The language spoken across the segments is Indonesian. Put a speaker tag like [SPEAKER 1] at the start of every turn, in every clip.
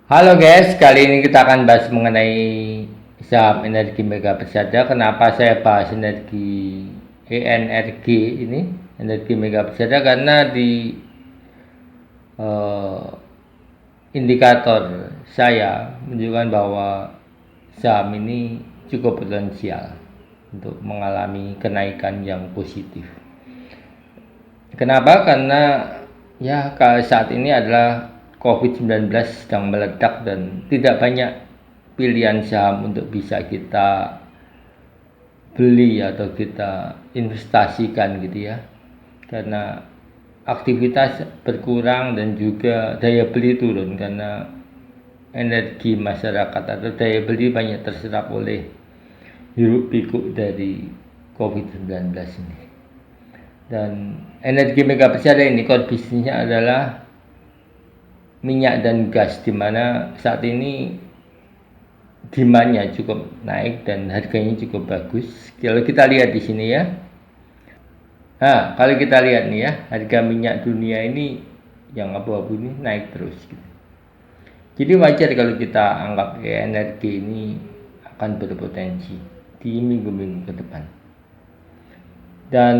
[SPEAKER 1] Halo guys, kali ini kita akan bahas mengenai saham energi Mega Persada. Kenapa saya bahas ENRG ini, energi Mega Persada? Karena di eh, indikator saya menunjukkan bahwa saham ini cukup potensial untuk mengalami kenaikan yang positif. Kenapa? Karena ya saat ini adalah COVID-19 sedang meledak dan tidak banyak pilihan saham untuk bisa kita beli atau kita investasikan gitu ya. Karena aktivitas berkurang dan juga daya beli turun karena energi masyarakat atau daya beli banyak terserap oleh hiruk pikuk dari COVID-19 ini. Dan energi Mega Persada ini core bisnisnya adalah minyak dan gas, di mana saat ini demandnya cukup naik dan harganya cukup bagus. Kalau kita lihat di sini ya, kalau kita lihat nih ya, harga minyak dunia ini yang abu-abu ini naik terus. Gitu. Jadi wajar kalau kita anggap energi ini akan berpotensi di minggu-minggu ke depan. Dan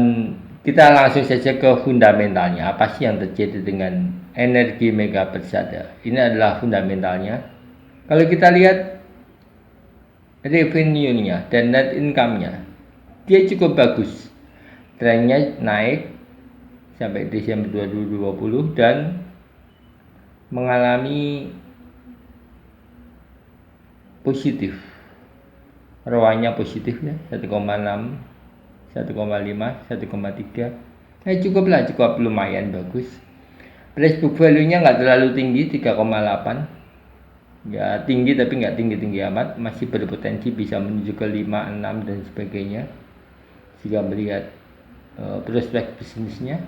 [SPEAKER 1] kita langsung saja ke fundamentalnya. Apa sih yang terjadi dengan energi Mega Persada? Ini adalah fundamentalnya. Kalau kita lihat revenue-nya dan net income-nya, dia cukup bagus. Trennya naik sampai Desember 2020 dan mengalami positif. ROA-nya positif ya, 1,6, 1,5, 1,3. Cukup lumayan bagus. Price book value-nya nggak terlalu tinggi, 3,8. Ya tinggi tapi nggak tinggi-tinggi amat, masih berpotensi bisa menuju ke 5, 6 dan sebagainya. Jika melihat prospek bisnisnya,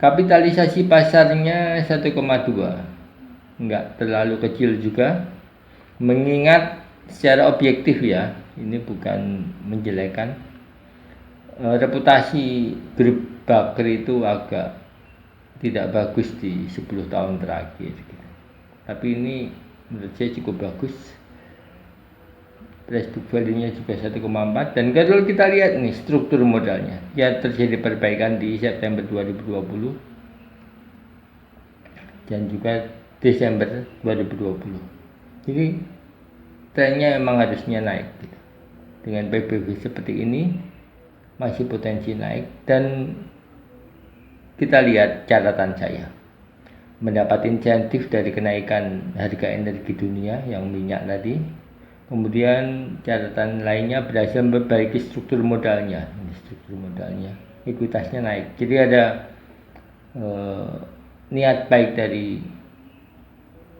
[SPEAKER 1] kapitalisasi pasarnya 1,2, nggak terlalu kecil juga. Mengingat secara objektif ya, ini bukan menjelekan, reputasi grup Bakri itu agak tidak bagus di 10 tahun terakhir gitu. Tapi ini menurut saya cukup bagus. Price book value-nya juga 1,4. Dan kalau kita lihat nih struktur modalnya, ya terjadi perbaikan di September 2020 dan juga Desember 2020. Jadi trennya emang harusnya naik gitu. Dengan PBB seperti ini masih potensi naik. Dan kita lihat catatan saya, mendapat insentif dari kenaikan harga energi dunia yang minyak tadi. Kemudian catatan lainnya berhasil memperbaiki struktur modalnya. Ini struktur modalnya, ekuitasnya naik. Jadi ada niat baik dari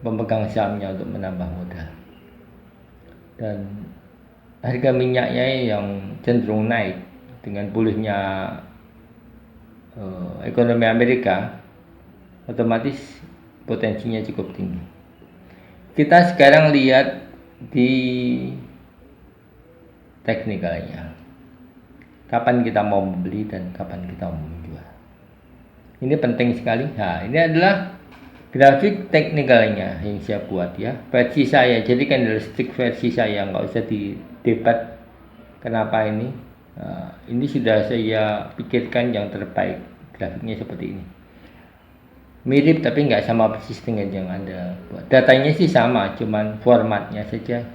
[SPEAKER 1] pemegang sahamnya untuk menambah modal. Dan harga minyaknya yang cenderung naik dengan pulihnya ekonomi Amerika, otomatis potensinya cukup tinggi. Kita sekarang lihat di teknikalnya, kapan kita mau membeli dan kapan kita mau menjual. Ini penting sekali. Nah, ini adalah grafik teknikalnya yang saya buat ya, versi saya. Jadi candlestick versi saya, nggak usah didebat kenapa ini. Ini sudah saya pikirkan yang terbaik, grafiknya seperti ini. Mirip tapi nggak sama persis dengan yang Anda buat. Datanya sih sama, cuman formatnya saja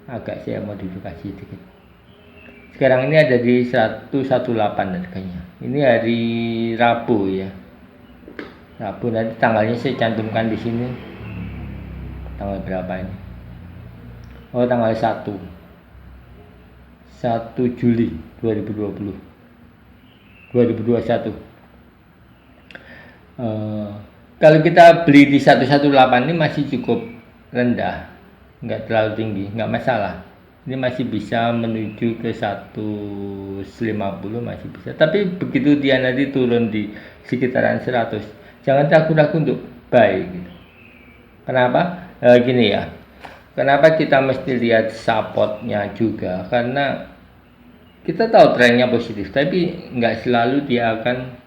[SPEAKER 1] agak saya modifikasi sedikit. Sekarang ini ada di 118 harganya. Ini hari Rabu ya. Rabu, nanti tanggalnya saya cantumkan di sini. Tanggal berapa ini? Oh, tanggal 1 Juli 2020. 2021. Kalau kita beli di 118 ini masih cukup rendah, nggak terlalu tinggi, nggak masalah. Ini masih bisa menuju ke 150, masih bisa. Tapi begitu dia nanti turun di sekitaran 100, jangan ragu-ragu untuk buy gitu. Kenapa? Gini ya, kenapa kita mesti lihat supportnya juga? Karena kita tahu trennya positif, tapi nggak selalu dia akan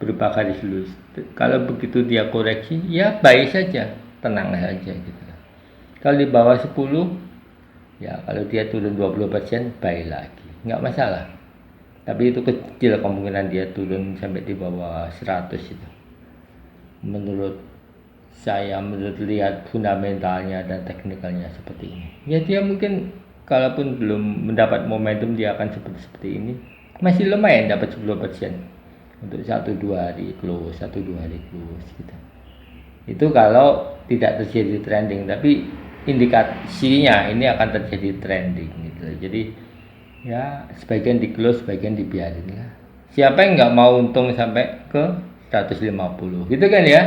[SPEAKER 1] berubah garis lurus. Kalau begitu dia koreksi, ya baik saja, tenang saja gitu. Kalau di bawah 10, ya kalau dia turun 20% buy lagi, nggak masalah. Tapi itu kecil kemungkinan dia turun sampai di bawah 100 itu. Menurut saya, menurut lihat fundamentalnya dan teknikalnya seperti ini. Ya dia mungkin kalaupun belum mendapat momentum dia akan seperti ini. Masih lumayan dapat 10% untuk 1-2 hari close, 1-2 hari close gitu. Itu kalau tidak terjadi trending, tapi indikasinya ini akan terjadi trending gitu. Jadi ya sebagian di close, sebagian dibiarin lah. Siapa yang nggak mau untung sampai ke 150 gitu kan ya.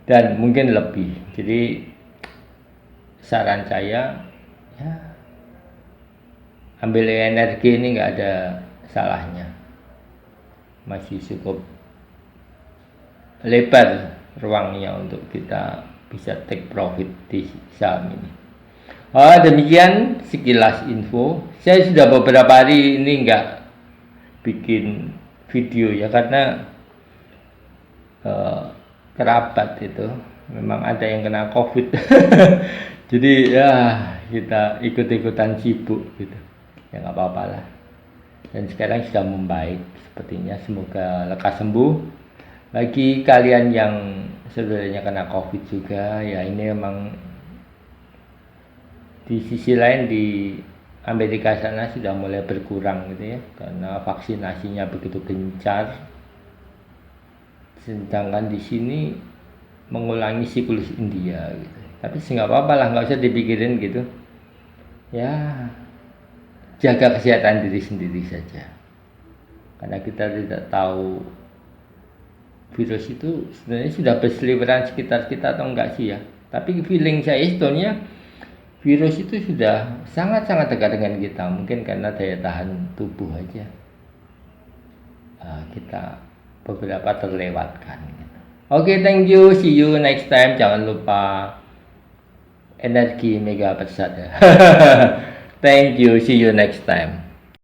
[SPEAKER 1] Dan mungkin lebih. Jadi saran saya ya ambil energi ini nggak ada salahnya, masih cukup lebar ruangnya untuk kita bisa take profit di saham ini. Demikian sekilas info. Saya sudah beberapa hari ini nggak bikin video ya karena kerabat itu memang ada yang kena COVID. Jadi ya kita ikut-ikutan sibuk gitu. Ya nggak apa-apa lah. Dan sekarang sudah membaik sepertinya, semoga lekas sembuh. Bagi kalian yang saudaranya kena COVID juga, ya ini memang di sisi lain di Amerika sana sudah mulai berkurang gitu ya, karena vaksinasinya begitu gencar. Sedangkan di sini mengulangi siklus India gitu. Tapi nggak apa-apa lah, nggak usah dipikirin gitu. Ya jaga kesehatan diri sendiri saja. Karena kita tidak tahu virus itu sebenarnya sudah berseliweran sekitar kita atau enggak sih ya. Tapi feeling saya sebetulnya virus itu sudah sangat-sangat dekat dengan kita. Mungkin karena daya tahan tubuh aja kita beberapa terlewatkan gitu. Oke, thank you, see you next time. Jangan lupa energi mega pesat ya. Thank you, see you next time.